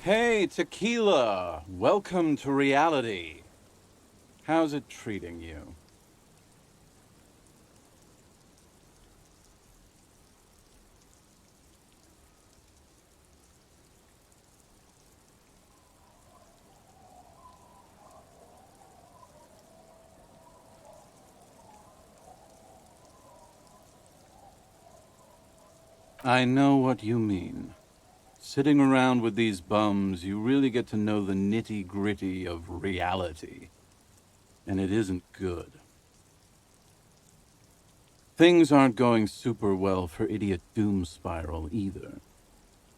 Hey, Tequila! Welcome to reality. How's it treating you? I know what you mean. Sitting around with these bums, you really get to know the nitty-gritty of reality. And it isn't good. Things aren't going super well for Idiot Doom Spiral either.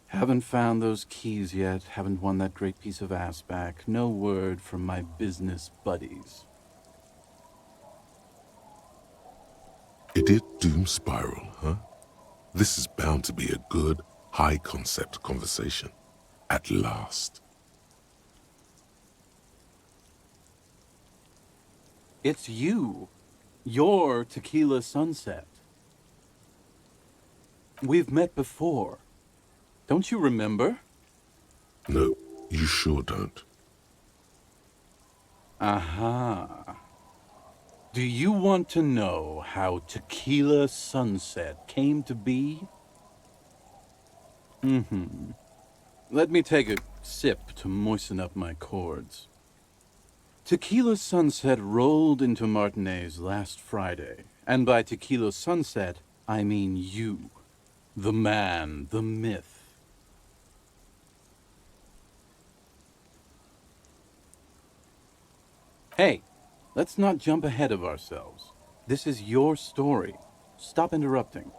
Haven't found those keys yet, haven't won that great piece of ass back, no word from my business buddies. Idiot Doom Spiral, huh? This is bound to be a good, high-concept conversation. At last. It's you. You're Tequila Sunset. We've met before. Don't you remember? No, you sure don't. Aha. Do you want to know how Tequila Sunset came to be? Let me take a sip to moisten up my chords. Tequila Sunset rolled into Martinez last Friday, and by Tequila Sunset, I mean you. The man, the myth. Hey, let's not jump ahead of ourselves. This is your story. Stop interrupting.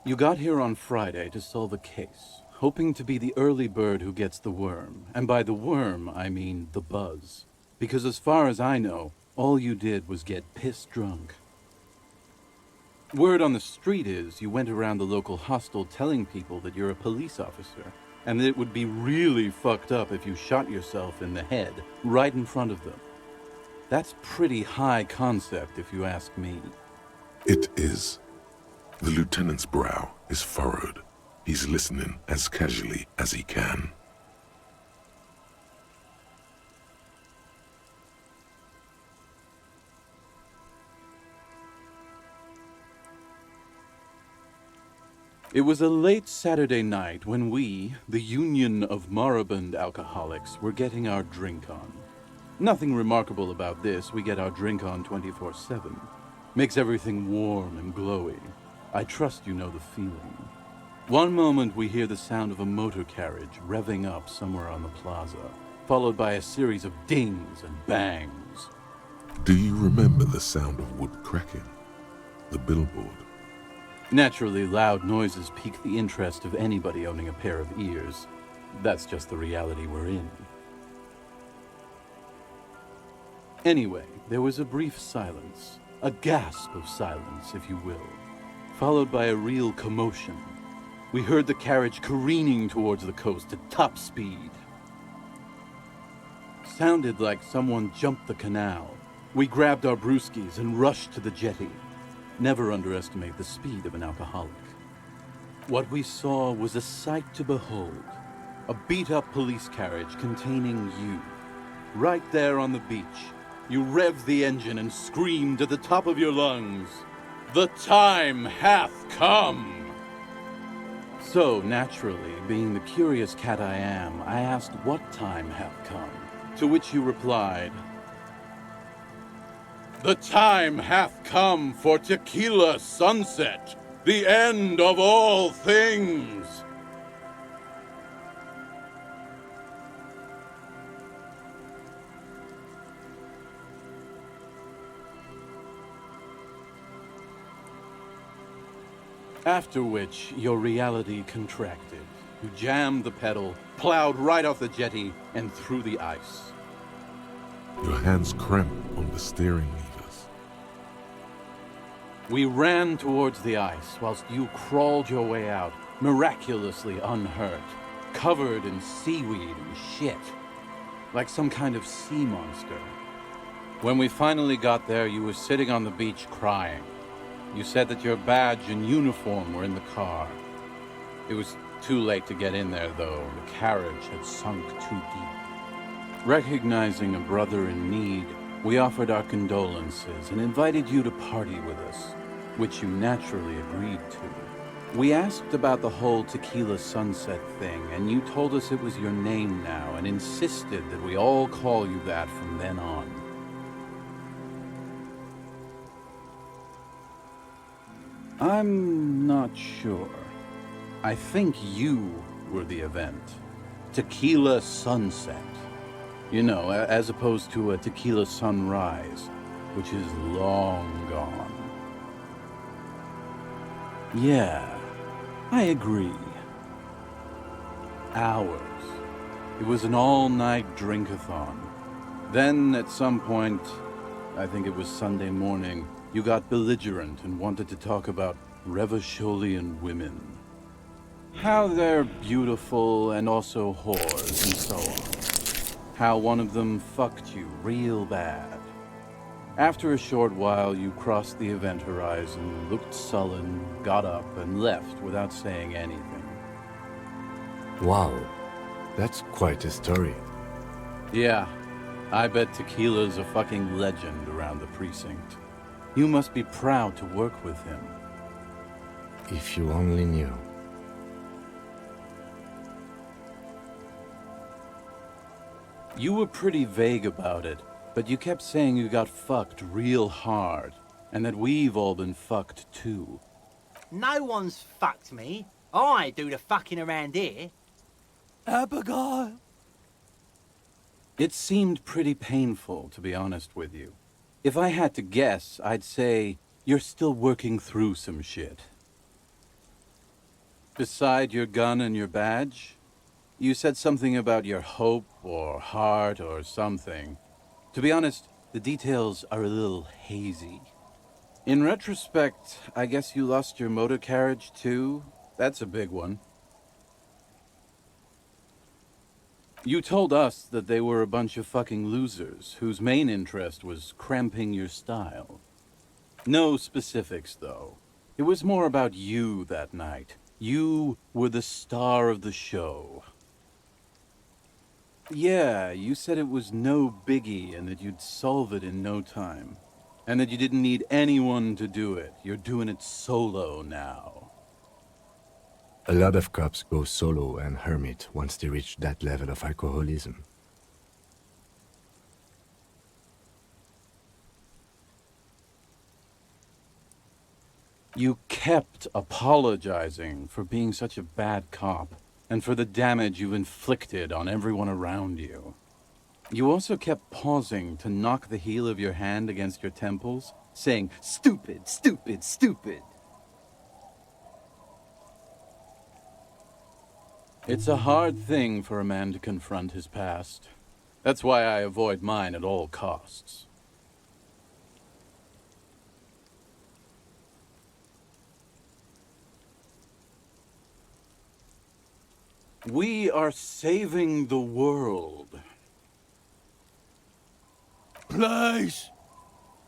You got here on Friday to solve a case, hoping to be the early bird who gets the worm. And by the worm, I mean the buzz. Because as far as I know, all you did was get piss drunk. Word on the street is you went around the local hostel telling people that you're a police officer, and that it would be really fucked up if you shot yourself in the head right in front of them. That's pretty high concept, if you ask me. It is. The lieutenant's brow is furrowed. He's listening as casually as he can. It was a late Saturday night when we, the Union of Moribund Alcoholics, were getting our drink on. Nothing remarkable about this, we get our drink on 24/7. Makes everything warm and glowy. I trust you know the feeling. One moment we hear the sound of a motor carriage revving up somewhere on the plaza, followed by a series of dings and bangs. Do you remember the sound of wood cracking? The billboard? Naturally, loud noises pique the interest of anybody owning a pair of ears. That's just the reality we're in. Anyway, there was a brief silence, a gasp of silence, if you will, followed by a real commotion. We heard the carriage careening towards the coast at top speed. Sounded like someone jumped the canal. We grabbed our brewskis and rushed to the jetty. Never underestimate the speed of an alcoholic. What we saw was a sight to behold. A beat-up police carriage containing you. Right there on the beach, you revved the engine and screamed at the top of your lungs, "The time hath come!" So, naturally, being the curious cat I am, I asked what time hath come, to which you replied, "The time hath come for Tequila Sunset, the end of all things." After which, your reality contracted. You jammed the pedal, plowed right off the jetty, and through the ice. Your hands cramp on the steering levers. We ran towards the ice whilst you crawled your way out, miraculously unhurt, covered in seaweed and shit, like some kind of sea monster. When we finally got there, you were sitting on the beach crying. You said that your badge and uniform were in the car. It was Too late to get in there, though. The carriage had sunk too deep. Recognizing a brother in need, we offered our condolences and invited you to party with us, which you naturally agreed to. We asked about the whole tequila sunset thing, and you told us it was your name now and insisted that we all call you that from then on. I'm not sure. I think you were the event. Tequila sunset. You know, as opposed to a tequila sunrise, which is long gone. Yeah, I agree. Hours. It was an all-night drink-a-thon. Then, at some point, I think it was Sunday morning, you got belligerent and wanted to talk about Revacholian women. How they're beautiful and also whores and so on. How one of them fucked you real bad. After a short while, you crossed the event horizon, looked sullen, got up, and left without saying anything. Wow, that's quite a story. Yeah, I bet Tequila's a fucking legend around the precinct. You must be proud to work with him. If you only knew. You were pretty vague about it, but you kept saying you got fucked real hard, and that we've all been fucked too. No one's fucked me. I do the fucking around here. Abigail. It seemed pretty painful, to be honest with you. If I had to guess, I'd say you're still working through some shit. Beside your gun and your badge, you said something about your hope or heart or something. To be honest, the details are a little hazy. In retrospect, I guess you lost your motor carriage too? That's a big one. You told us that they were a bunch of fucking losers whose main interest was cramping your style. No specifics, though. It was more about you that night. You were the star of the show. Yeah, you said it was no biggie and that you'd solve it in no time. And that you didn't need anyone to do it. You're doing it solo now. A lot of cops go solo and hermit once they reach that level of alcoholism. You kept apologizing for being such a bad cop and for the damage you inflicted on everyone around you. You also kept pausing to knock the heel of your hand against your temples, saying, "Stupid, stupid, stupid." It's a hard thing for a man to confront his past. That's why I avoid mine at all costs. We are saving the world. Please.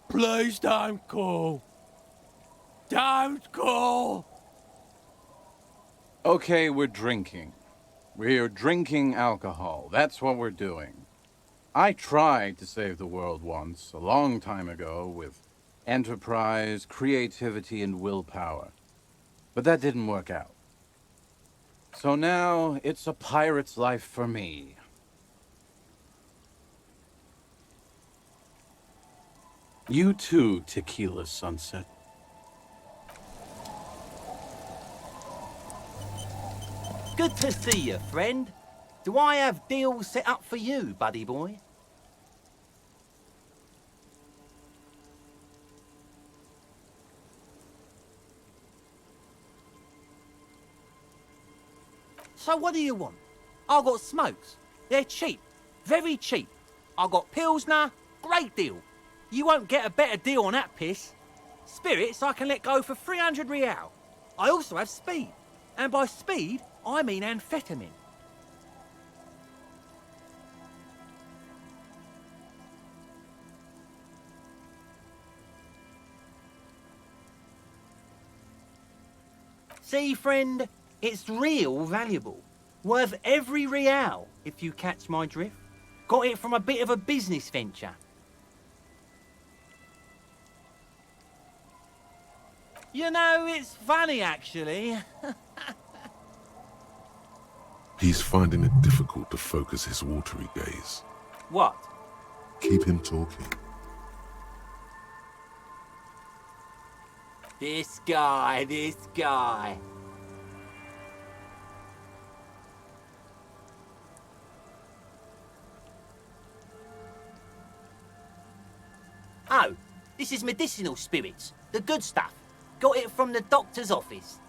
Please don't call. Don't call. Okay, we're drinking. We're drinking alcohol. That's what we're doing. I tried to save the world once, a long time ago, with enterprise, creativity, and willpower. But that didn't work out. So now, it's a pirate's life for me. You too, Tequila Sunset. Good to see you, friend. Do I have deals set up for you, buddy boy? So what do you want? I got smokes. They're cheap. Very cheap. I got Pilsner. Great deal. You won't get a better deal on that piss. Spirits I can let go for 300 real. I also have speed. And by speed, I mean amphetamine. See, friend, It's real valuable. Worth every real, if you catch my drift. Got it from a bit of a business venture. You know, it's funny, actually. He's finding it difficult to focus his watery gaze. What? Keep him talking. This guy. Oh, this is medicinal spirits. The good stuff. Got it from the doctor's office.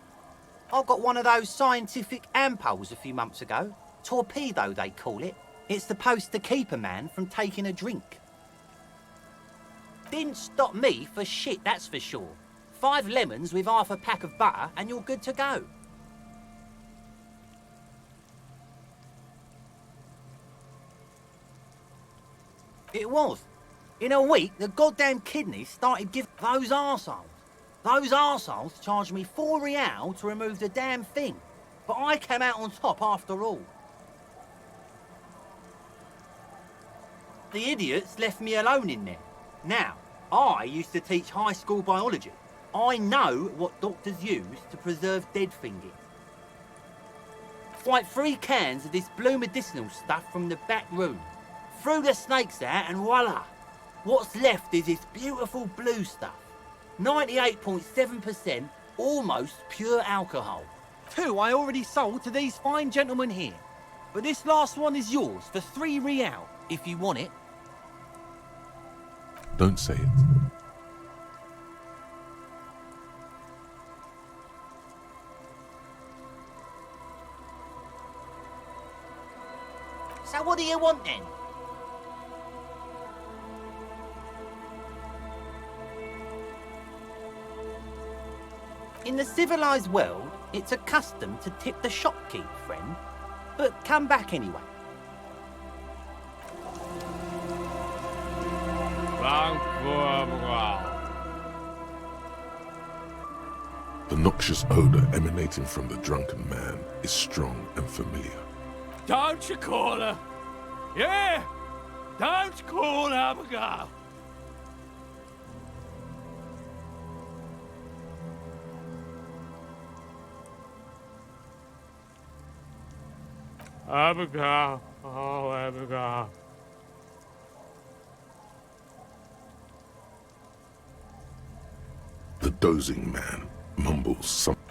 I got one of those scientific ampoules a few months ago. Torpedo, they call it. It's supposed to keep a man from taking a drink. Didn't stop me for shit, that's for sure. 5 lemons with half a pack of butter and you're good to go. It was. In a week, the goddamn kidneys started giving those arseholes. Those arseholes charged me 4 real to remove the damn thing. But I came out on top after all. The idiots left me alone in there. Now, I used to teach high school biology. I know what doctors use to preserve dead things. Like 3 cans of this blue medicinal stuff from the back room. Threw the snakes out and voila! What's left is this beautiful blue stuff. 98.7% almost pure alcohol. 2 I already sold to these fine gentlemen here. But this last one is yours for 3 real, if you want it. Don't say it. So what do you want then? In the civilized world, it's a custom to tip the shopkeep, friend. But come back anyway. The noxious odor emanating from the drunken man is strong and familiar. Don't you call her? Yeah! Don't call Abigail! Abigail, oh Abigail. The dozing man mumbles something.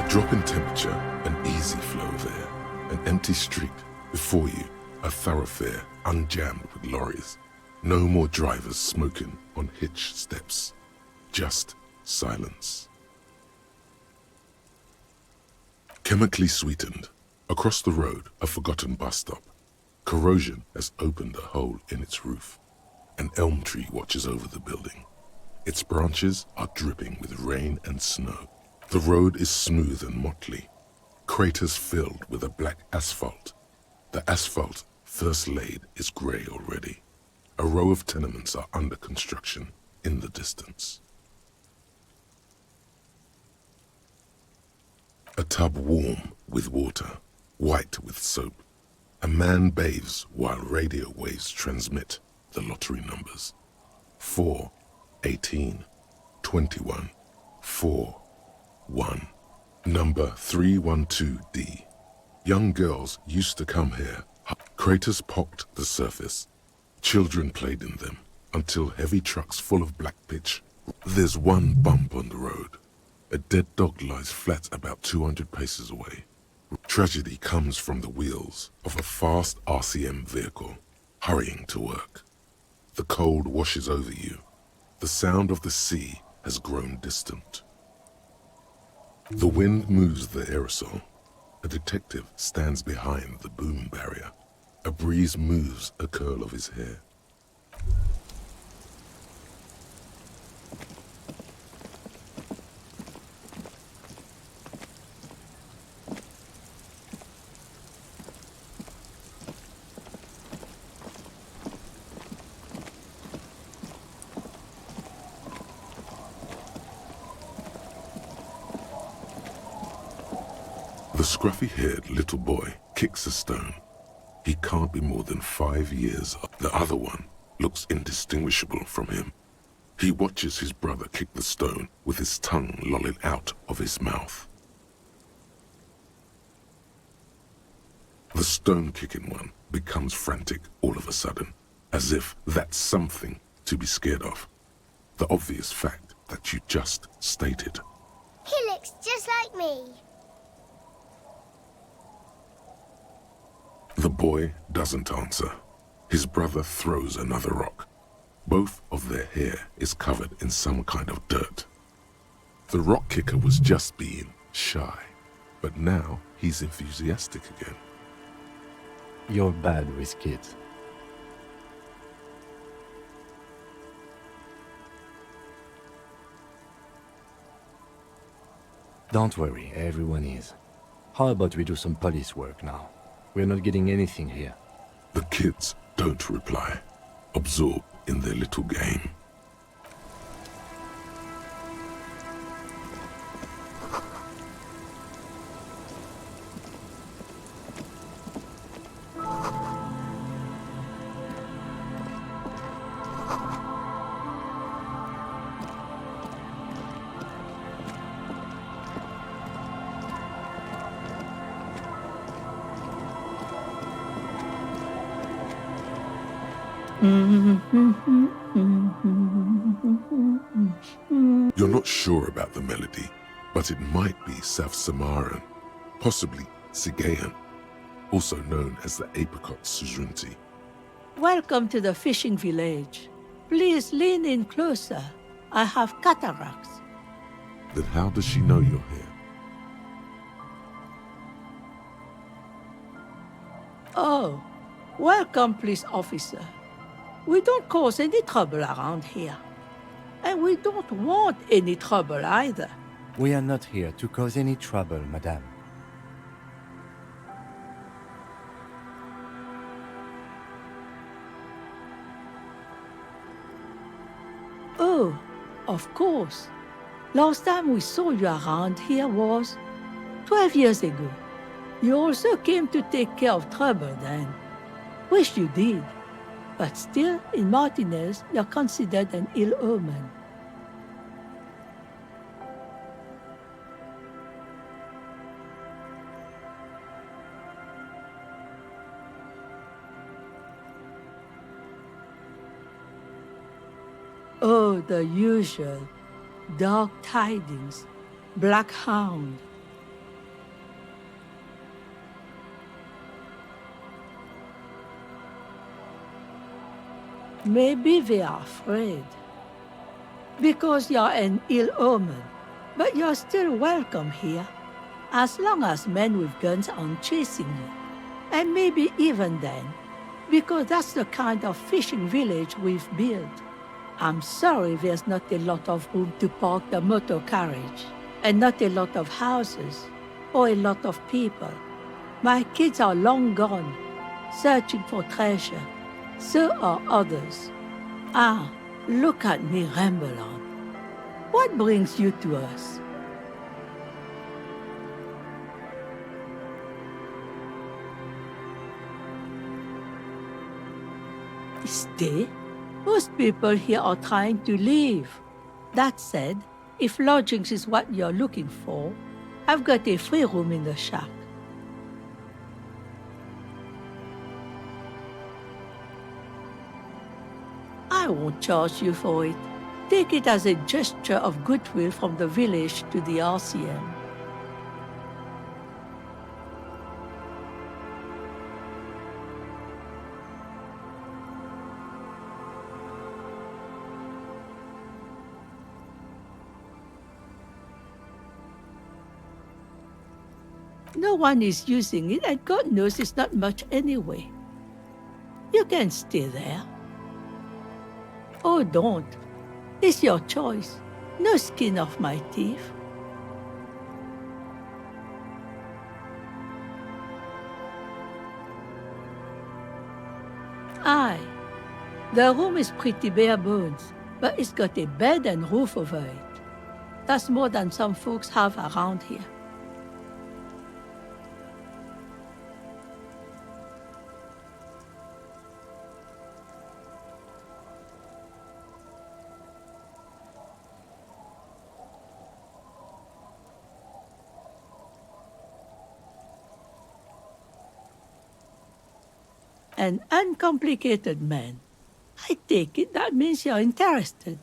Drop in temperature, an easy flow of air, an empty street, before you, a thoroughfare unjammed with lorries. No more drivers smoking on hitch steps, just silence. Chemically sweetened, across the road, a forgotten bus stop. Corrosion has opened a hole in its roof. An elm tree watches over the building. Its branches are dripping with rain and snow. The road is smooth and motley, craters filled with a black asphalt. The asphalt, first laid, is grey already. A row of tenements are under construction in the distance. A tub warm with water, white with soap. A man bathes while radio waves transmit the lottery numbers. 4, 18, 21, 4, 1. Number 312D. Young girls used to come here. Craters pocked the surface. Children played in them until heavy trucks full of black pitch. There's one bump on the road. A dead dog lies flat about 200 paces away. Tragedy comes from the wheels of a fast RCM vehicle, hurrying to work. The cold washes over you. The sound of the sea has grown distant. The wind moves the aerosol. A A detective stands behind the boom barrier. A breeze moves a curl of his hair. The scruffy-haired little boy kicks a stone. He can't be more than 5 years old. The other one looks indistinguishable from him. He watches his brother kick the stone with his tongue lolling out of his mouth. The stone-kicking one becomes frantic all of a sudden, as if that's something to be scared of. The obvious fact that you just stated. He looks just like me. The boy doesn't answer. His brother throws another rock. Both of their hair is covered in some kind of dirt. The rock kicker was just being shy, but now he's enthusiastic again. You're bad with kids. Don't worry, everyone is. How about we do some police work now? We're not getting anything here. The kids don't reply, absorbed in their little game. You're not sure about the melody, but it might be South Samarran, possibly Sigayan, also known as the apricot suzerainty. Welcome to the fishing village. Please lean in closer. I have cataracts. Then how does she know you're here? Oh, welcome, police officer. We don't cause any trouble around here. And we don't want any trouble either. We are not here to cause any trouble, madame. Oh, of course. Last time we saw you around here was 12 years ago. You also came to take care of trouble then. Wish you did. But still, in Martinez, you're considered an ill omen. Oh, the usual. Dark tidings. Black hound. Maybe they are afraid. Because you're an ill omen. But you're still welcome here. As long as men with guns aren't chasing you. And maybe even then. Because that's the kind of fishing village we've built. I'm sorry there's not a lot of room to park the motor carriage. And not a lot of houses. Or a lot of people. My kids are long gone. Searching for treasure. So are others. Ah, look at me ramble on. What brings you to us? Stay? Most people here are trying to leave. That said, if lodgings is what you're looking for, I've got a free room in the shack. I won't charge you for it. Take it as a gesture of goodwill from the village to the RCM. No one is using it, and God knows it's not much anyway. You can stay there. Oh, don't. It's your choice. No skin off my teeth. Aye. The room is pretty bare bones, but it's got a bed and roof over it. That's more than some folks have around here. An uncomplicated man. I take it that means you're interested.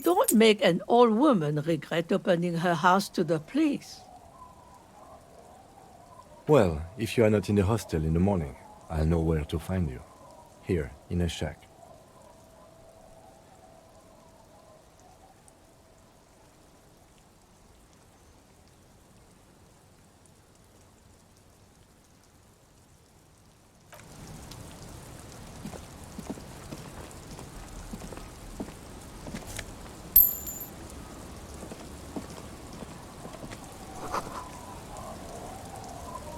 Don't make an old woman regret opening her house to the place. Well, if you are not in the hostel in the morning, I'll know where to find you. Here, in a shack.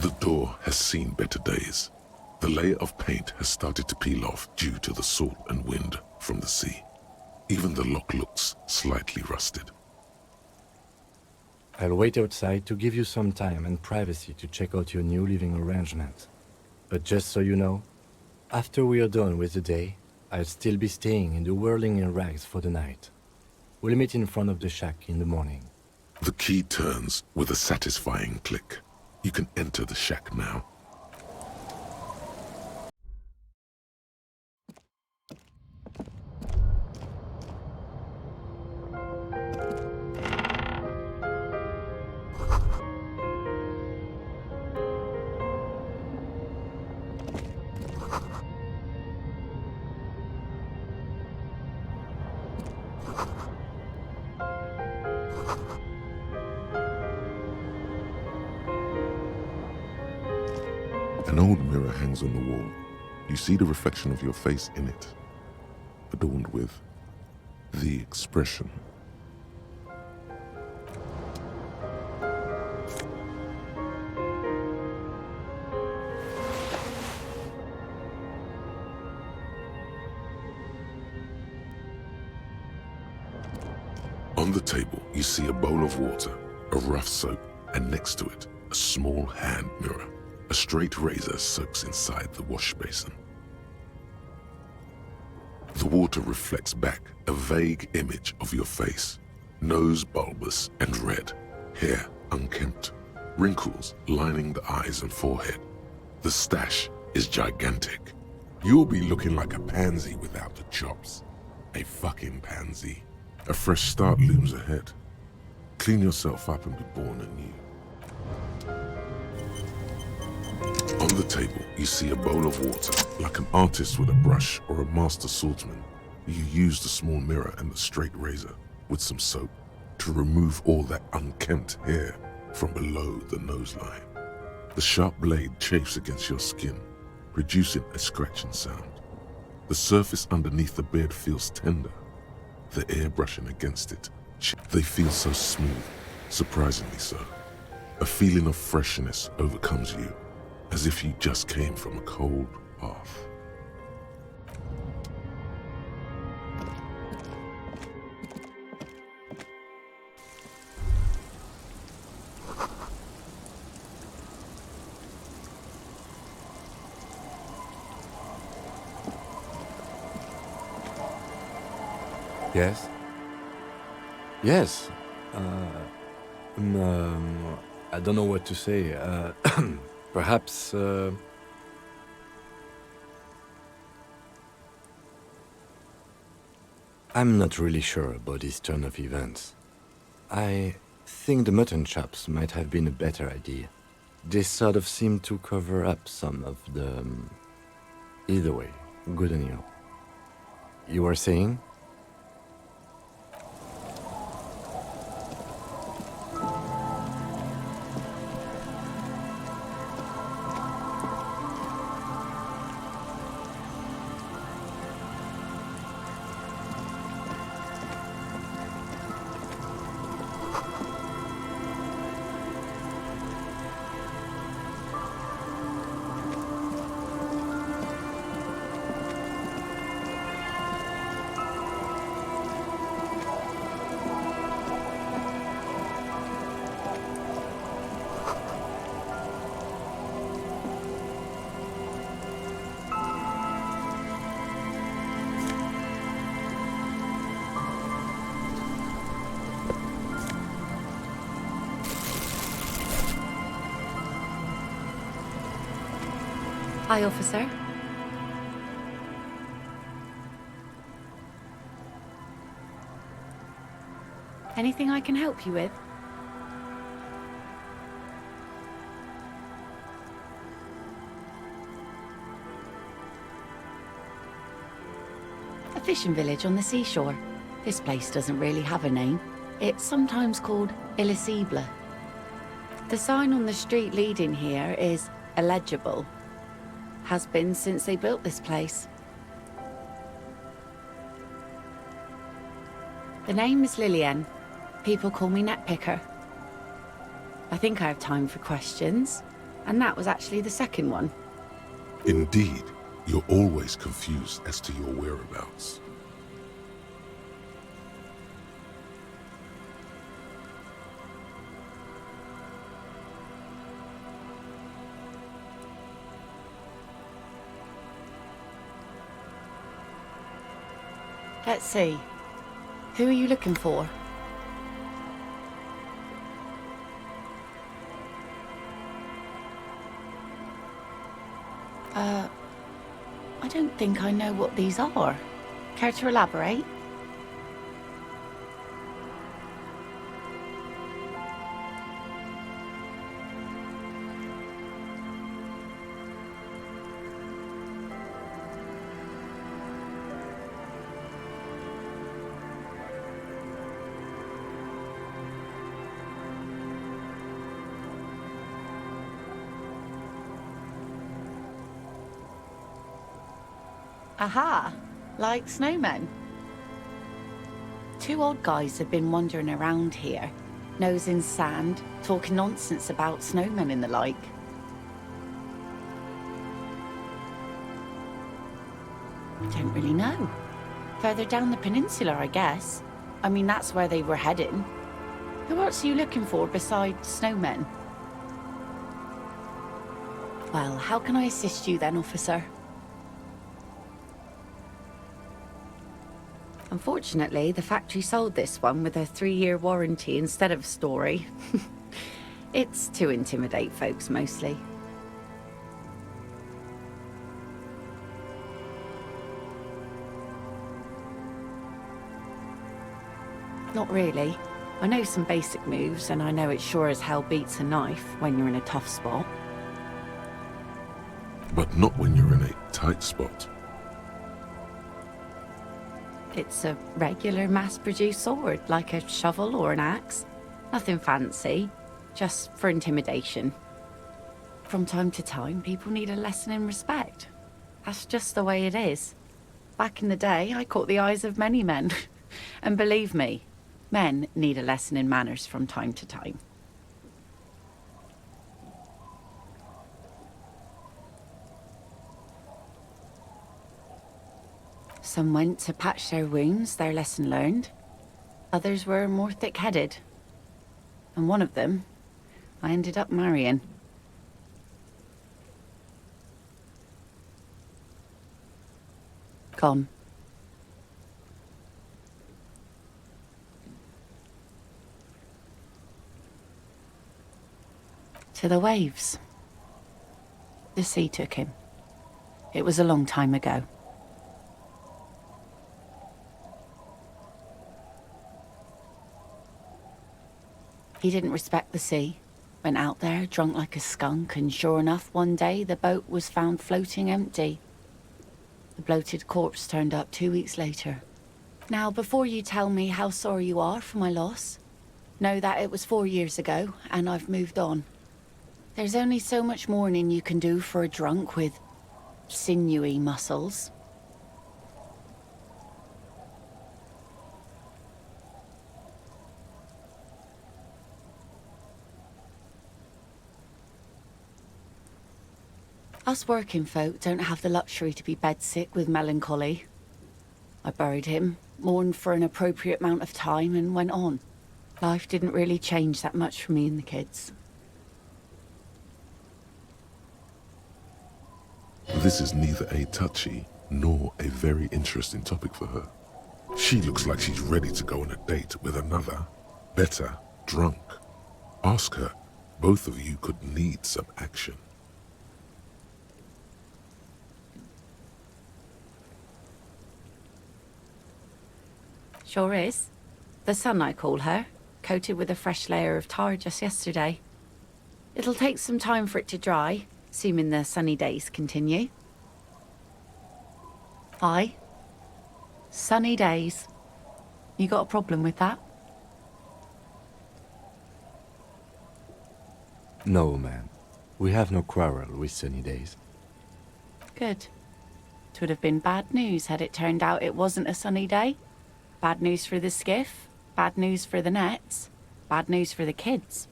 The door has seen better days. The layer of paint has started to peel off due to the salt and wind from the sea. Even the lock looks slightly rusted. I'll wait outside to give you some time and privacy to check out your new living arrangement. But just so you know, after we are done with the day, I'll still be staying in the whirling in rags for the night. We'll meet in front of the shack in the morning. The key turns with a satisfying click. You can enter the shack now. An old mirror hangs on the wall. You see the reflection of your face in it, adorned with the expression. On the table, you see a bowl of water, a rough soap, and next to it, a small hand mirror. A straight razor soaks inside the wash basin. The water reflects back a vague image of your face. Nose bulbous and red, hair unkempt, wrinkles lining the eyes and forehead. The stash is gigantic. You'll be looking like a pansy without the chops. A fucking pansy. A fresh start looms ahead. Clean yourself up and be born anew. On the table, you see a bowl of water. Like an artist with a brush or a master swordsman, you use the small mirror and the straight razor with some soap to remove all that unkempt hair from below the nose line. The sharp blade chafes against your skin, producing a scratching sound. The surface underneath the beard feels tender, the air brushing against it. They feel so smooth, surprisingly so. A feeling of freshness overcomes you, as if you just came from a cold bath. Yes? Yes. I don't know what to say. Perhaps, I'm not really sure about this turn of events. I think the mutton chops might have been a better idea. They sort of seem to cover up some of the... Either way, Good on you. You were saying? Hi, officer. Anything I can help you with? A fishing village on the seashore. This place doesn't really have a name. It's sometimes called Elysium. The sign on the street leading here is illegible. Has been since they built this place. The name is Lillian. People call me Netpicker. I think I have time for questions, and that was actually the second one. Indeed, you're always confused as to your whereabouts. Let's see. Who are you looking for? I don't think I know what these are. Care to elaborate? Aha! Like snowmen. Two old guys have been wandering around here, nosing sand, talking nonsense about snowmen and the like. Don't really know. Further down the peninsula, I guess. I mean, that's where they were heading. Who else are you looking for besides snowmen? Well, how can I assist you then, officer? Unfortunately, the factory sold this one with a 3-year warranty instead of a story. It's to intimidate folks, mostly. Not really. I know some basic moves, and I know it sure as hell beats a knife when you're in a tough spot. But not when you're in a tight spot. It's a regular mass-produced sword, like a shovel or an axe. Nothing fancy, just for intimidation. From time to time, people need a lesson in respect. That's just the way it is. Back in the day, I caught the eyes of many men. And believe me, men need a lesson in manners from time to time. Some went to patch their wounds, their lesson learned. Others were more thick-headed. And one of them, I ended up marrying. Gone. To the waves. The sea took him. It was a long time ago. He didn't respect the sea. Went out there, drunk like a skunk, and sure enough, one day the boat was found floating empty. The bloated corpse turned up 2 weeks later. Now, before you tell me how sorry you are for my loss, know that it was 4 years ago, and I've moved on. There's only so much mourning you can do for a drunk with sinewy muscles. Us working folk don't have the luxury to be bedsick with melancholy. I buried him, mourned for an appropriate amount of time, and went on. Life didn't really change that much for me and the kids. This is neither a touchy nor a very interesting topic for her. She looks like she's ready to go on a date with another, better, drunk. Ask her. Both of you could need some action. Sure is. The sun, I call her, coated with a fresh layer of tar just yesterday. It'll take some time for it to dry, assuming the sunny days continue. Aye. Sunny days. You got a problem with that? No, ma'am. We have no quarrel with sunny days. Good. It would have been bad news had it turned out it wasn't a sunny day. Bad news for the skiff, bad news for the nets, bad news for the kids.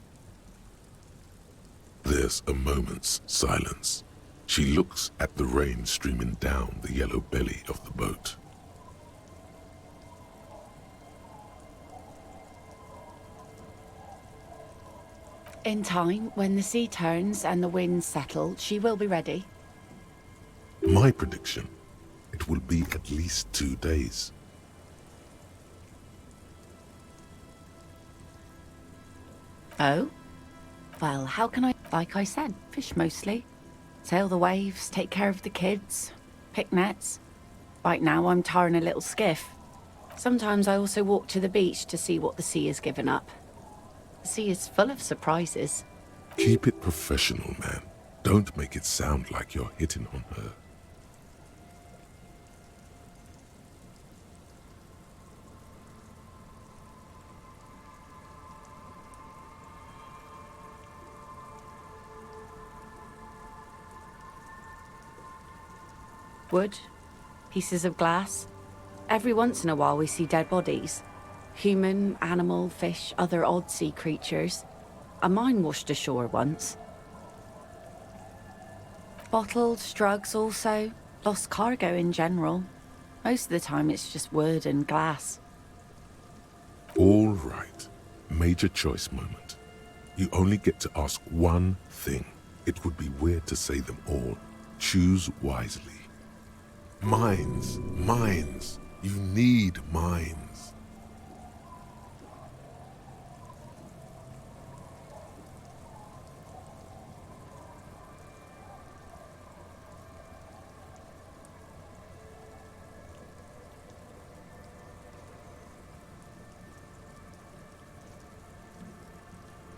There's a moment's silence. She looks at the rain streaming down the yellow belly of the boat. In time, when the sea turns and the winds settle, she will be ready. My prediction, it will be at least 2 days. Oh? Well, how can I... Like I said, fish mostly. Sail the waves, take care of the kids, pick nets. Right now I'm tarring a little skiff. Sometimes I also walk to the beach to see what the sea has given up. The sea is full of surprises. Keep it professional, man. Don't make it sound like you're hitting on her. Wood, pieces of glass. Every once in a while we see dead bodies. Human, animal, fish, other odd sea creatures. A mine washed ashore once. Bottles, drugs also. Lost cargo in general. Most of the time it's just wood and glass. All right. Major choice moment. You only get to ask one thing. It would be weird to say them all. Choose wisely. Mines, mines. You need mines.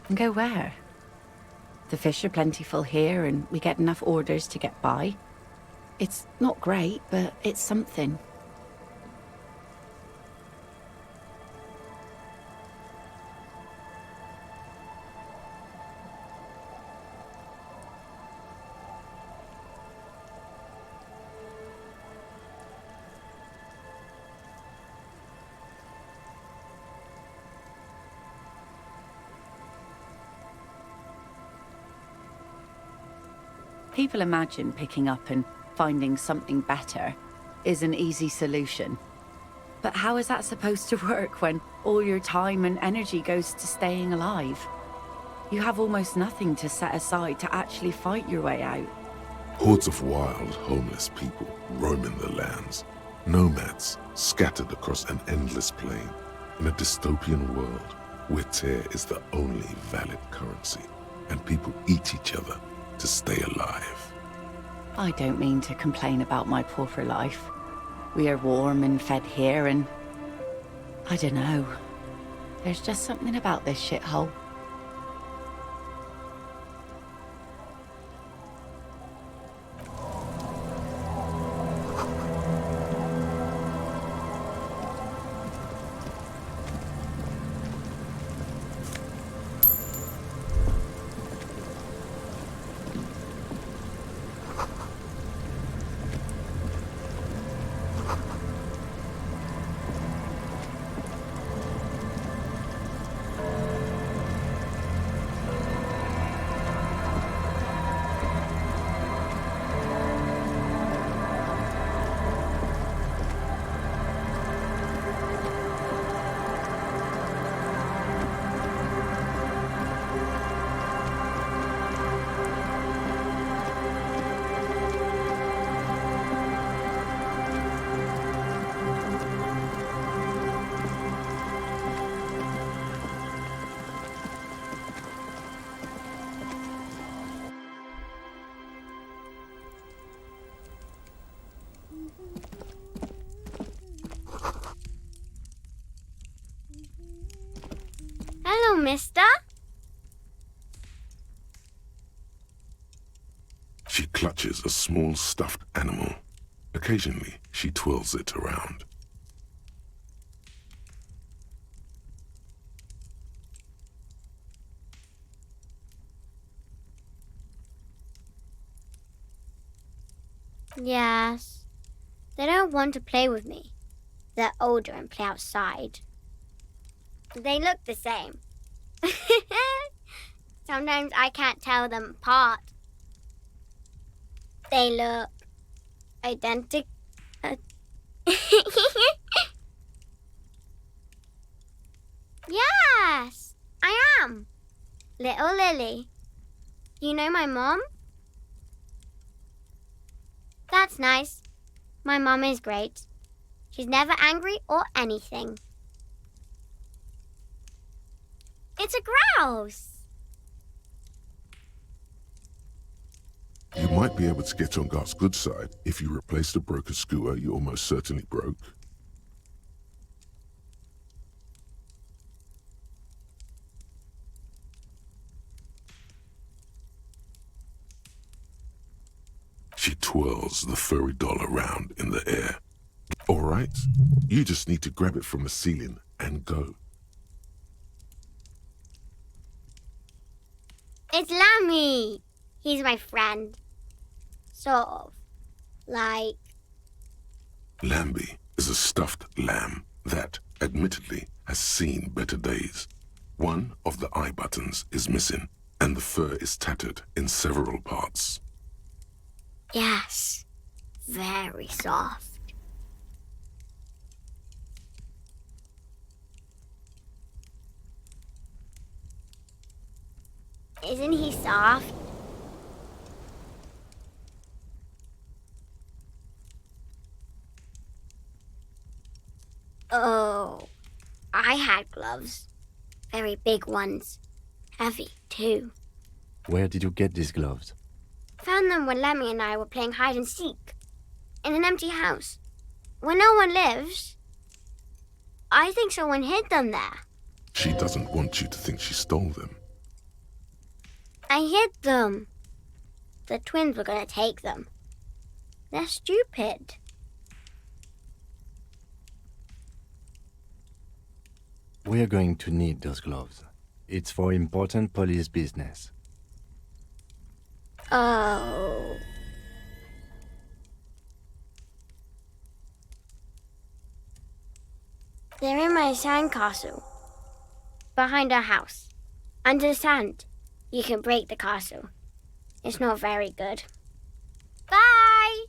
And go where? The fish are plentiful here and we get enough orders to get by. It's not great, but it's something. People imagine picking up and finding something better is an easy solution. But how is that supposed to work when all your time and energy goes to staying alive? You have almost nothing to set aside to actually fight your way out. Hordes of wild, homeless people roaming the lands. Nomads scattered across an endless plain in a dystopian world where tear is the only valid currency and people eat each other to stay alive. I don't mean to complain about my pauper life. We are warm and fed here and... I don't know. There's just something about this shithole. mister. She clutches a small stuffed animal. Occasionally, she twirls it around. Yes. They don't want to play with me. They're older and play outside. They look the same. Sometimes I can't tell them apart. They look identical. Yes, I am. Little Lily. You know my mom? That's nice. My mom is great. She's never angry or anything. It's a grouse. You might be able to get on Gart's good side if you replace the broken skewer you almost certainly broke. She twirls the furry doll around in the air. All right, you just need to grab it from the ceiling and go. It's Lammy. He's my friend. Sort of. Like... Lambie is a stuffed lamb that, admittedly, has seen better days. One of the eye buttons is missing, and the fur is tattered in several parts. Yes. Very soft. Isn't he soft? Oh, I had gloves. Very big ones. Heavy, too. Where did you get these gloves? Found them when Lemmy and I were playing hide and seek. In an empty house. Where no one lives. I think someone hid them there. She doesn't want you to think she stole them. I hid them. The twins were going to take them. They're stupid. We're going to need those gloves. It's for important police business. Oh. They're in my sandcastle. Behind our house. Under the sand. You can break the castle. It's not very good. Bye!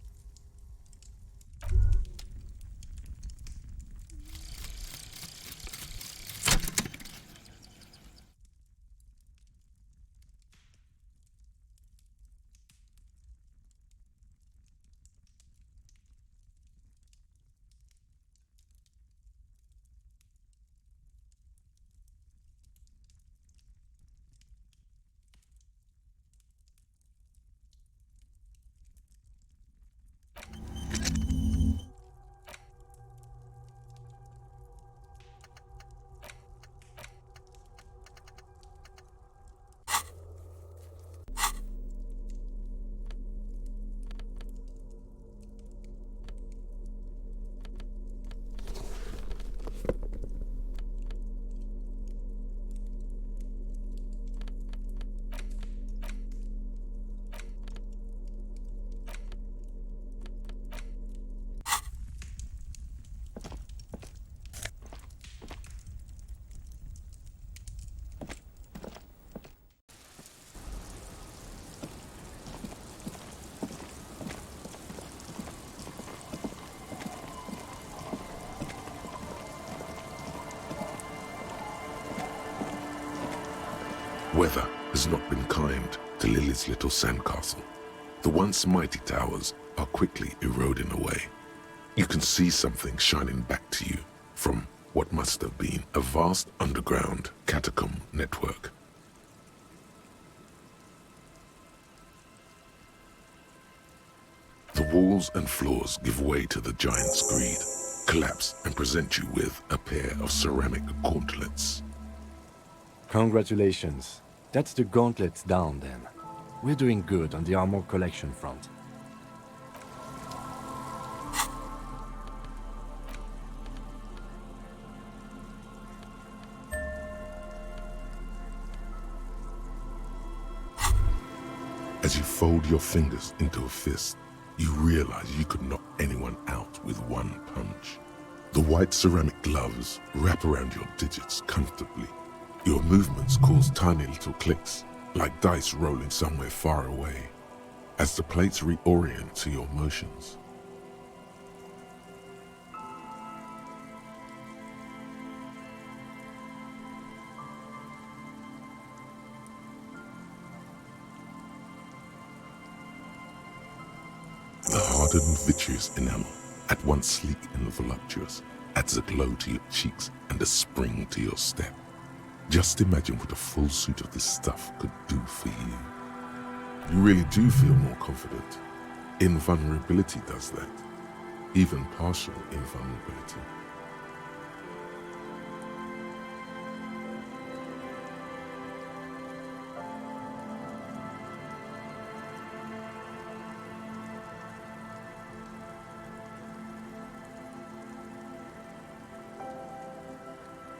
Weather has not been kind to Lily's little sandcastle. The once mighty towers are quickly eroding away. You can see something shining back to you from what must have been a vast underground catacomb network. The walls and floors give way to the giant's greed, collapse and present you with a pair of ceramic gauntlets. Congratulations. That's the gauntlet down then. We're doing good on the armor collection front. As you fold your fingers into a fist, you realize you could knock anyone out with one punch. The white ceramic gloves wrap around your digits comfortably. Your movements cause tiny little clicks, like dice rolling somewhere far away, as the plates reorient to your motions. The hardened vitreous enamel, at once sleek and voluptuous, adds a glow to your cheeks and a spring to your step. Just imagine what a full suit of this stuff could do for you. You really do feel more confident. Invulnerability does that. Even partial invulnerability.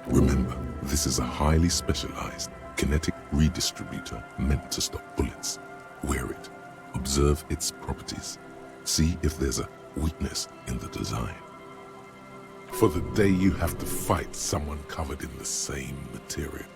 Remember, this is a highly specialized kinetic redistributor meant to stop bullets. Wear it, observe its properties, see if there's a weakness in the design. For the day you have to fight someone covered in the same material.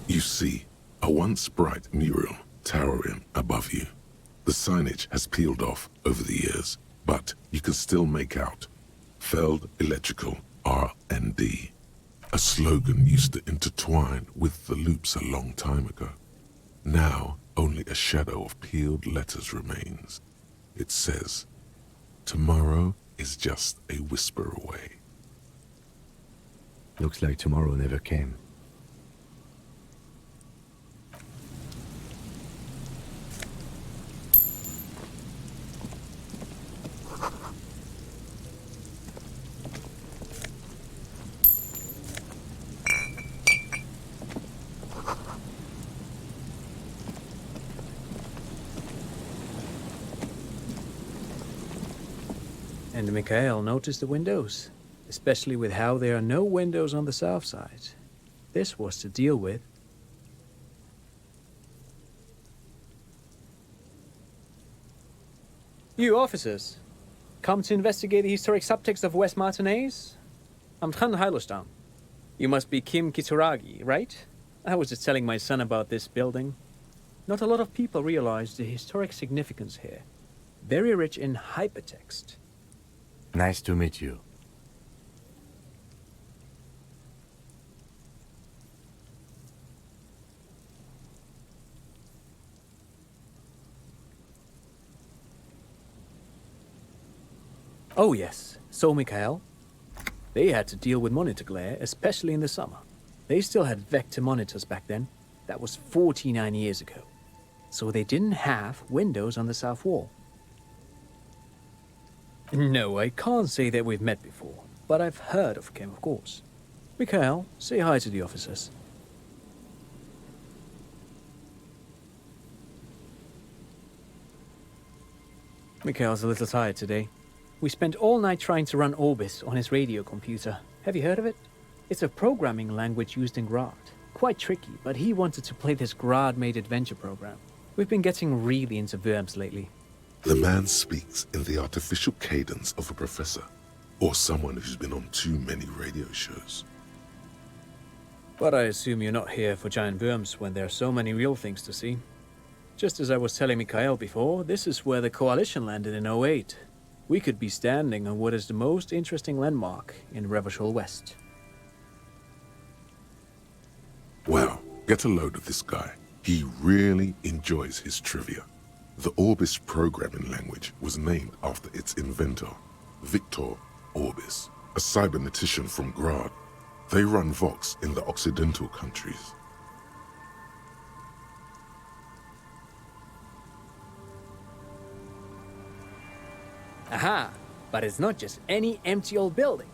You see a once bright mural towering above you. The signage has peeled off over the years, but you can still make out Feld Electrical R&D. A slogan used to intertwine with the loops a long time ago. Now, only a shadow of peeled letters remains. It says, Tomorrow is just a whisper away. Looks like tomorrow never came. And Mikhail noticed the windows, especially with how there are no windows on the south side. This was to deal with. You officers, come to investigate the historic subtext of West Martinez? I'm Tran Heilostam. You must be Kim Kitaragi, right? I was just telling my son about this building. Not a lot of people realize the historic significance here. Very rich in hypertext. Nice to meet you. Oh yes, so Mikhail. They had to deal with monitor glare, especially in the summer. They still had vector monitors back then. That was 49 years ago. So they didn't have windows on the south wall. No, I can't say that we've met before, but I've heard of Kim, of course. Mikhail, say hi to the officers. Mikhail's a little tired today. We spent all night trying to run Orbis on his radio computer. Have you heard of it? It's a programming language used in Grad. Quite tricky, but he wanted to play this Grad-made adventure program. We've been getting really into Worms lately. The man speaks in the artificial cadence of a professor, or someone who's been on too many radio shows. But I assume you're not here for giant worms when there are so many real things to see. Just as I was telling Mikhail before, this is where the coalition landed in '08. We could be standing on what is the most interesting landmark in Revachol West. Wow, get a load of this guy. He really enjoys his trivia. The Orbis programming language was named after its inventor, Victor Orbis, a cybernetician from Grad. They run Vox in the Occidental countries. Aha! But it's not just any empty old building.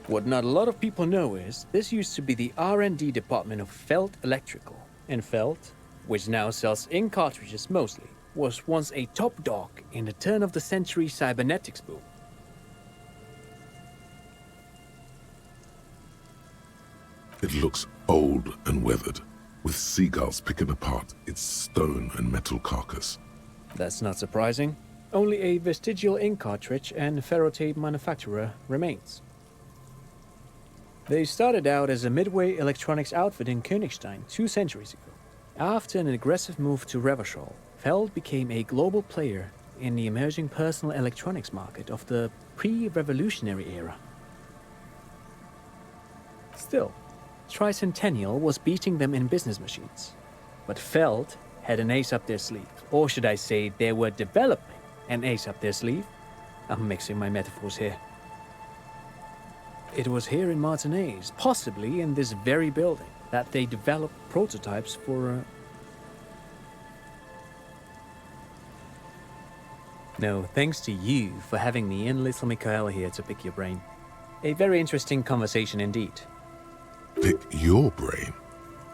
What not a lot of people know is this used to be the R&D department of Felt Electrical. And Felt, which now sells ink cartridges mostly, was once a top dog in the turn-of-the-century cybernetics boom. It looks old and weathered, with seagulls picking apart its stone and metal carcass. That's not surprising. Only a vestigial ink cartridge and ferrotape manufacturer remains. They started out as a midway electronics outfit in Königstein 2 centuries ago. After an aggressive move to Revachol, Feld became a global player in the emerging personal electronics market of the pre-revolutionary era. Still, Tricentennial was beating them in business machines. But Feld had an ace up their sleeve, or should I say they were developing an ace up their sleeve. I'm mixing my metaphors here. It was here in Martinez, possibly in this very building, that they developed prototypes for No, thanks to you for having me and little Mikhail here to pick your brain. A very interesting conversation indeed. Pick your brain?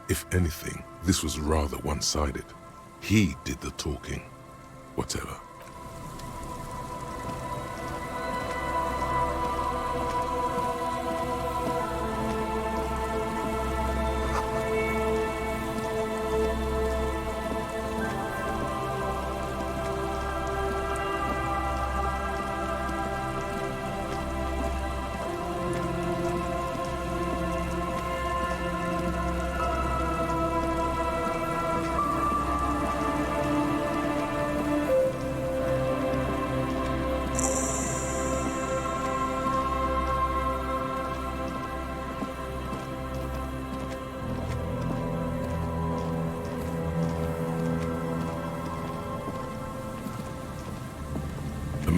If anything, this was rather one-sided. He did the talking. Whatever.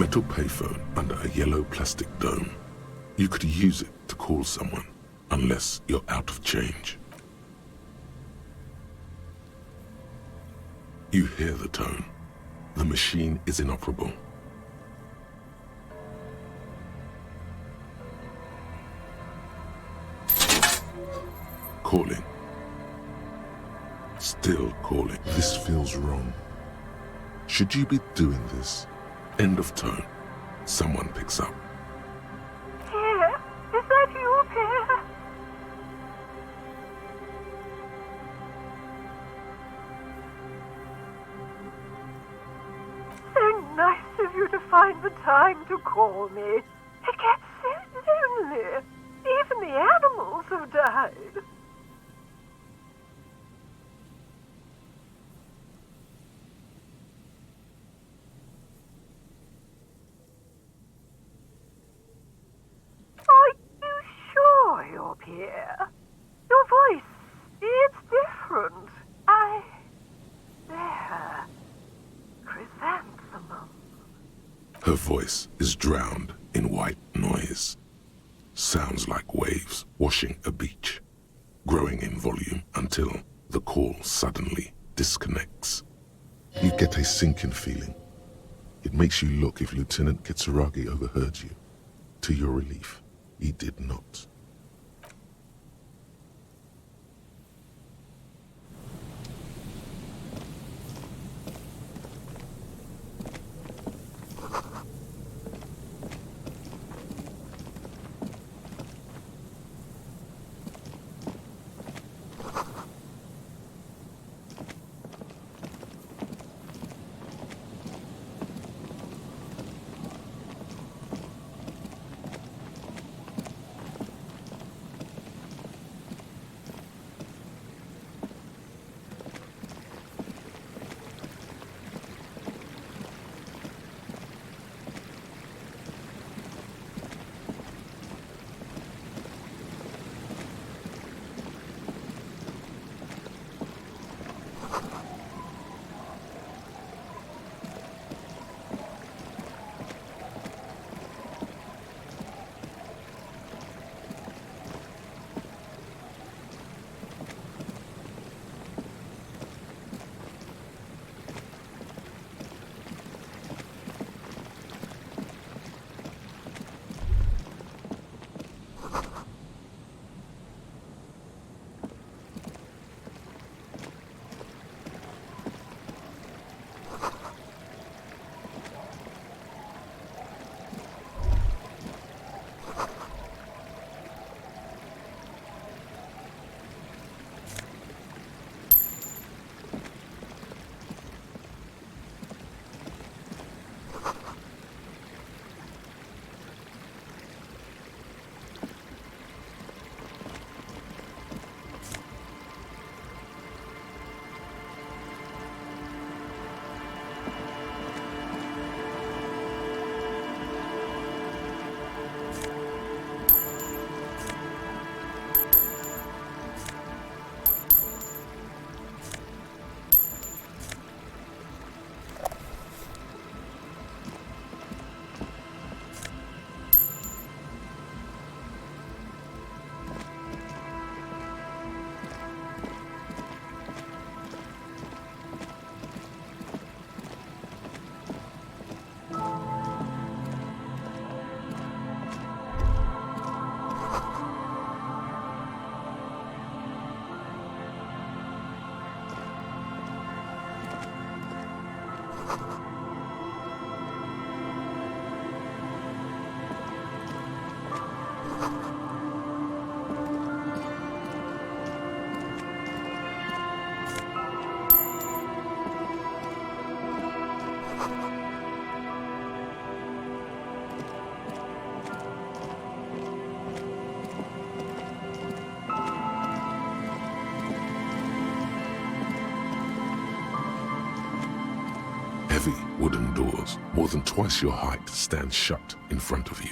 metal payphone under a yellow plastic dome. You could use it to call someone, unless you're out of change. You hear the tone. The machine is inoperable. Calling. Still calling. This feels wrong. Should you be doing this? End of tone. Someone picks up. Pierre, is that you, Pierre? So nice of you to find the time to call me. It gets so lonely. Even the animals have died. Are you sure you're Pierre? Your voice, it's different. There. Chrysanthemum. Her voice is drowned in white noise. Sounds like waves washing a beach, growing in volume until the call suddenly disconnects. You get a sinking feeling. It makes you look if Lieutenant Kitsuragi overheard you. To your relief, he did not. Heavy wooden doors, more than twice your height, stand shut in front of you.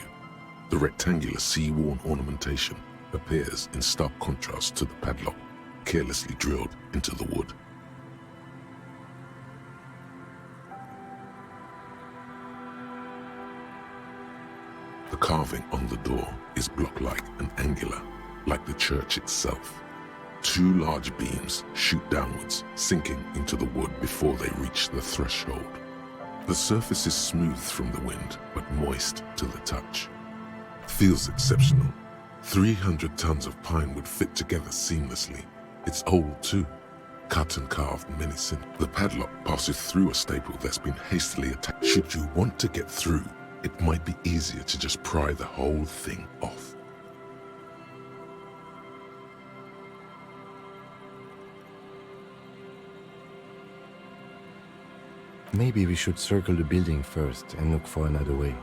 The rectangular sea-worn ornamentation appears in stark contrast to the padlock, carelessly drilled into the wood. The carving on the door is block-like and angular, like the church itself. Two large beams shoot downwards, sinking into the wood before they reach the threshold. The surface is smooth from the wind, but moist to the touch. Feels exceptional. 300 tons of pine would fit together seamlessly. It's old too. Cut and carved many since. The padlock passes through a staple that's been hastily attached. Should you want to get through, it might be easier to just pry the whole thing off. Maybe we should circle the building first and look for another way.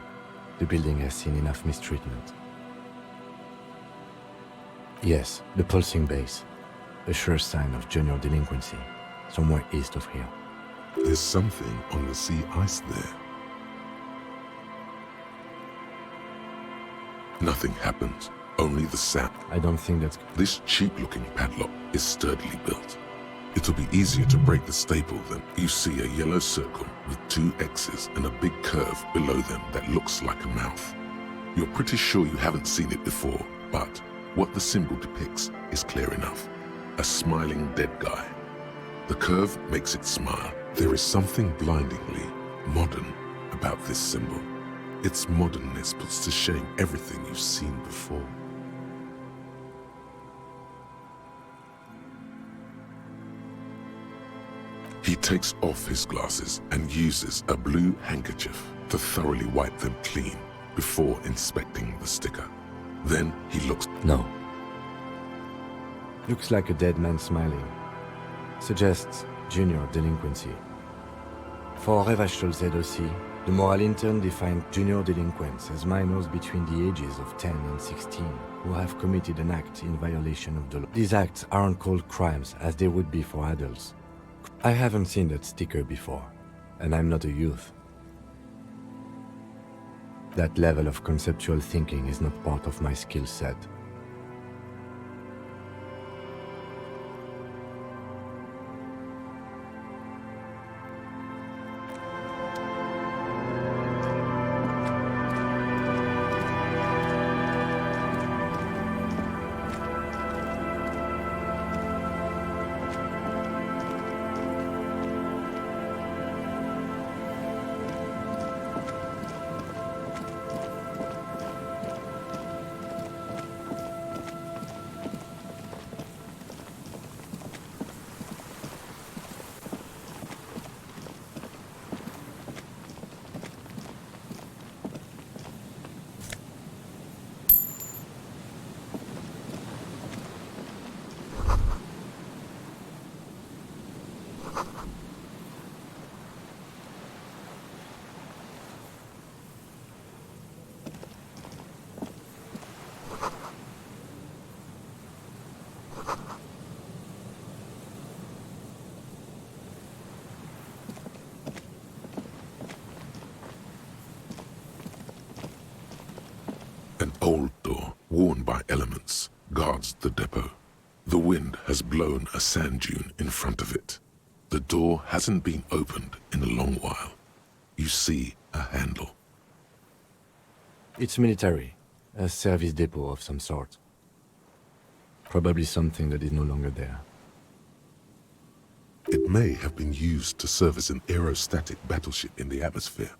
The building has seen enough mistreatment. Yes, the pulsing base. A sure sign of junior delinquency, somewhere east of here. There's something on the sea ice there. Nothing happens, only the sound. I don't think that's... This cheap-looking padlock is sturdily built. It'll be easier to break the staple than you see a yellow circle with two X's and a big curve below them that looks like a mouth. You're pretty sure you haven't seen it before, but what the symbol depicts is clear enough. A smiling dead guy. The curve makes it smile. There is something blindingly modern about this symbol. Its modernness puts to shame everything you've seen before. He takes off his glasses and uses a blue handkerchief to thoroughly wipe them clean before inspecting the sticker. Then he looks... No. Looks like a dead man smiling. Suggests junior delinquency. For Revachol aussi, the moral intern defined junior delinquents as minors between the ages of 10 and 16 who have committed an act in violation of the law. These acts aren't called crimes as they would be for adults. I haven't seen that sticker before, and I'm not a youth. That level of conceptual thinking is not part of my skill set. An old door, worn by elements, guards the depot. The wind has blown a sand dune in front of it. The door hasn't been opened in a long while. You see a handle. It's military, a service depot of some sort. Probably something that is no longer there. It may have been used to service an aerostatic battleship in the atmosphere.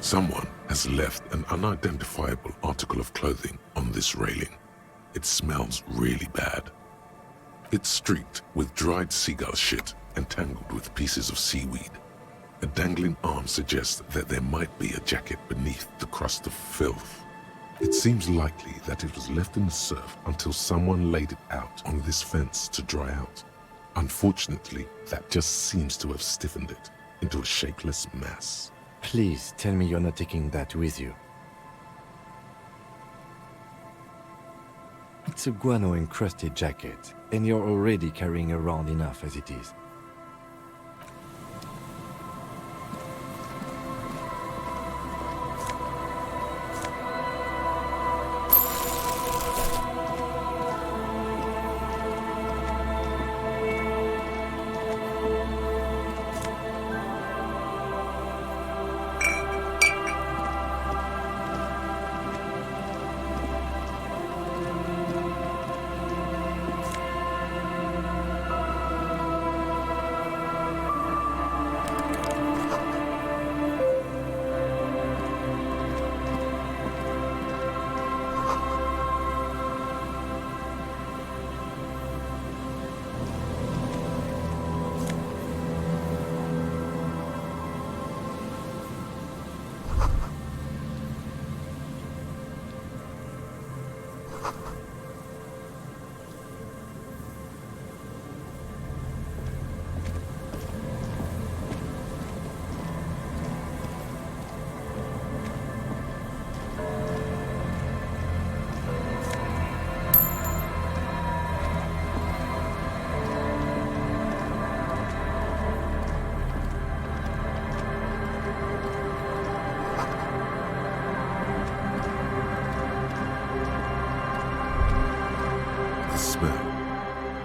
Someone has left an unidentifiable article of clothing on this railing. It smells really bad. It's streaked with dried seagull shit and tangled with pieces of seaweed. A dangling arm suggests that there might be a jacket beneath the crust of filth. It seems likely that it was left in the surf until someone laid it out on this fence to dry out. Unfortunately, that just seems to have stiffened it into a shapeless mass. Please tell me you're not taking that with you. It's a guano-encrusted jacket, and you're already carrying around enough as it is.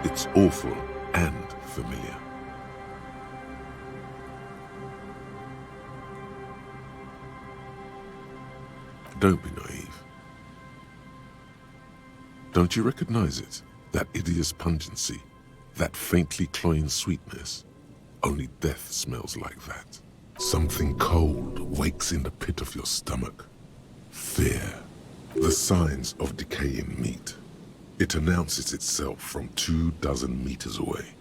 It's awful and familiar. Don't be naive. Don't you recognize it? That hideous pungency, that faintly cloying sweetness. Only death smells like that. Something cold wakes in the pit of your stomach. Fear. The signs of decaying meat. It announces itself from 24 meters away.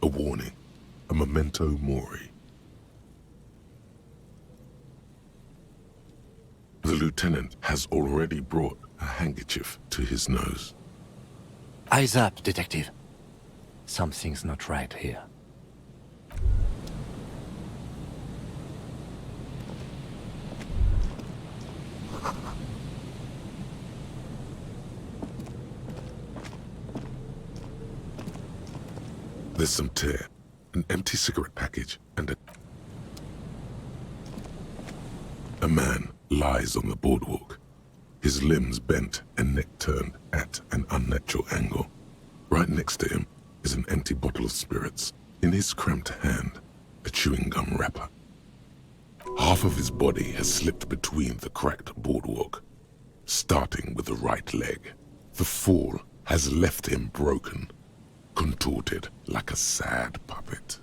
A warning, a memento mori. The lieutenant has already brought a handkerchief to his nose. Eyes up, detective. Something's not right here. There's some tear, an empty cigarette package, and a man lies on the boardwalk, his limbs bent and neck turned at an unnatural angle. Right next to him is an empty bottle of spirits. In his cramped hand, a chewing gum wrapper. Half of his body has slipped between the cracked boardwalk, starting with the right leg. The fall has left him broken, contorted like a sad puppet.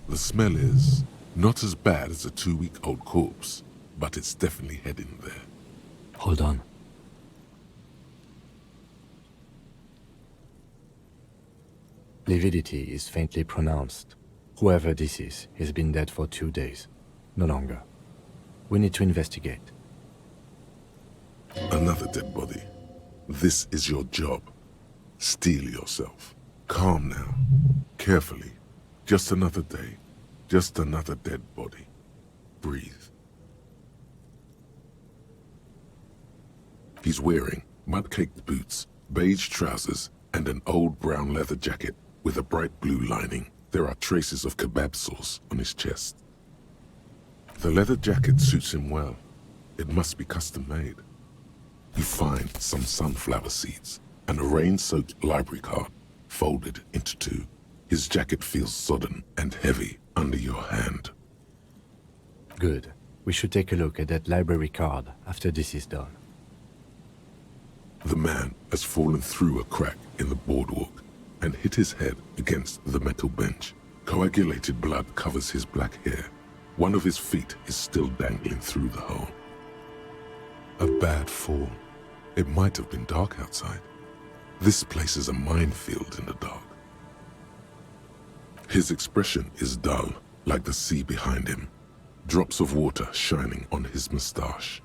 The smell is not as bad as a 2-week-old corpse, but it's definitely heading there. Hold on. Lividity is faintly pronounced. Whoever this is, he's been dead for 2 days. No longer. We need to investigate. Another dead body. This is your job. Steel yourself. Calm now. Carefully. Just another day. Just another dead body. Breathe. He's wearing mud-caked boots, beige trousers, and an old brown leather jacket with a bright blue lining. There are traces of kebab sauce on his chest. The leather jacket suits him well. It must be custom-made. You find some sunflower seeds and a rain-soaked library card folded into 2. His jacket feels sodden and heavy under your hand. Good. We should take a look at that library card after this is done. The man has fallen through a crack in the boardwalk and hit his head against the metal bench. Coagulated blood covers his black hair. One of his feet is still dangling through the hole. A bad fall. It might have been dark outside. This place is a minefield in the dark. His expression is dull, like the sea behind him. Drops of water shining on his moustache.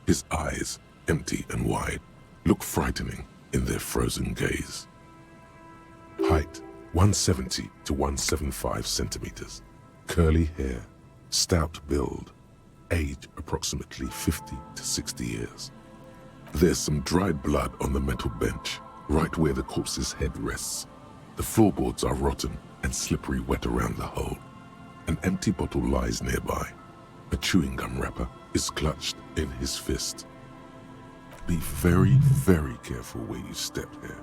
His eyes, empty and wide, look frightening in their frozen gaze. Height, 170 to 175 centimeters. Curly hair, stout build. Age approximately 50 to 60 years. There's some dried blood on the metal bench, right where the corpse's head rests. The floorboards are rotten and slippery wet around the hole. An empty bottle lies nearby. A chewing gum wrapper is clutched in his fist. Be very, very careful where you step here.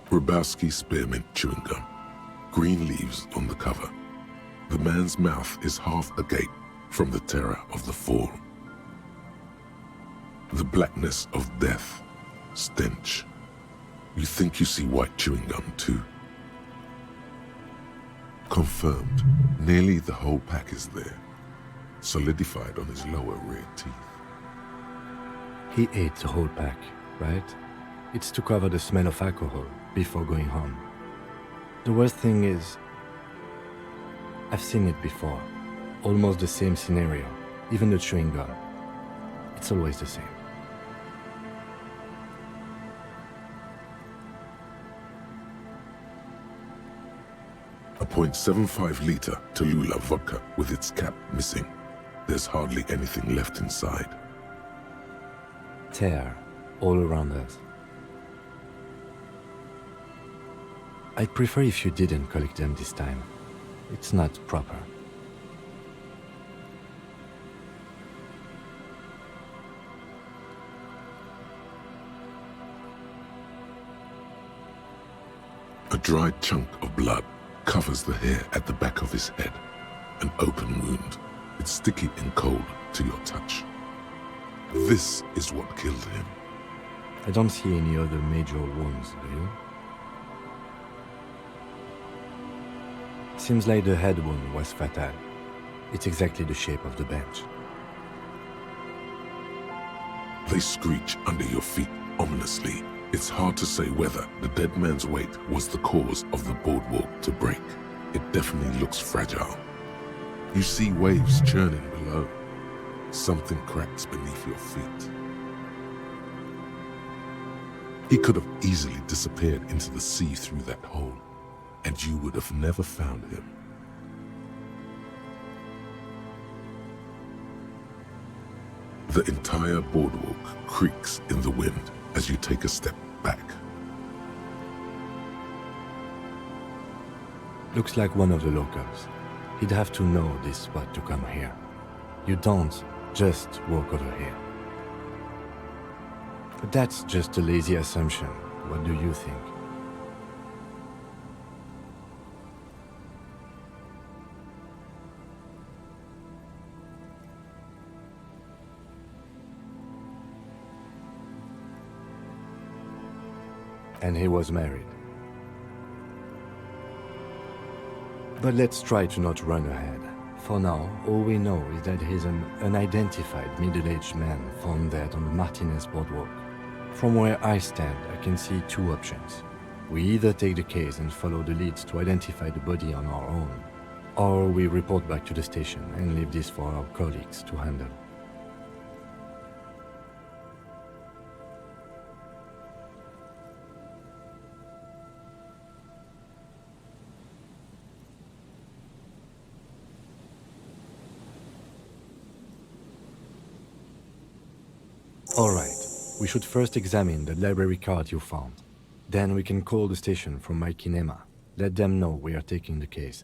Grabowski spearmint chewing gum. Green leaves on the cover. The man's mouth is half agape from the terror of the fall. The blackness of death. Stench. You think you see white chewing gum too. Confirmed. Nearly the whole pack is there. Solidified on his lower rear teeth. He ate the whole pack, right? It's to cover the smell of alcohol before going home. The worst thing is, I've seen it before. Almost the same scenario. Even the chewing gum. It's always the same. A .75 liter Tallulah vodka with its cap missing. There's hardly anything left inside. Tear all around us. I'd prefer if you didn't collect them this time. It's not proper. A dried chunk of blood covers the hair at the back of his head. An open wound. It's sticky and cold to your touch. This is what killed him. I don't see any other major wounds, do you? Seems like the head wound was fatal. It's exactly the shape of the bench. They screech under your feet ominously. It's hard to say whether the dead man's weight was the cause of the boardwalk to break. It definitely looks fragile. You see waves churning below. Something cracks beneath your feet. He could have easily disappeared into the sea through that hole, and you would have never found him. The entire boardwalk creaks in the wind as you take a step back. Looks like one of the locals. He'd have to know this spot to come here. You don't just walk over here. But that's just a lazy assumption. What do you think? And he was married. But let's try to not run ahead. For now, all we know is that he's an unidentified middle-aged man found dead on the Martinez boardwalk. From where I stand, I can see two options. We either take the case and follow the leads to identify the body on our own, or we report back to the station and leave this for our colleagues to handle. Alright, we should first examine the library card you found. Then we can call the station from my kinema. Let them know we are taking the case.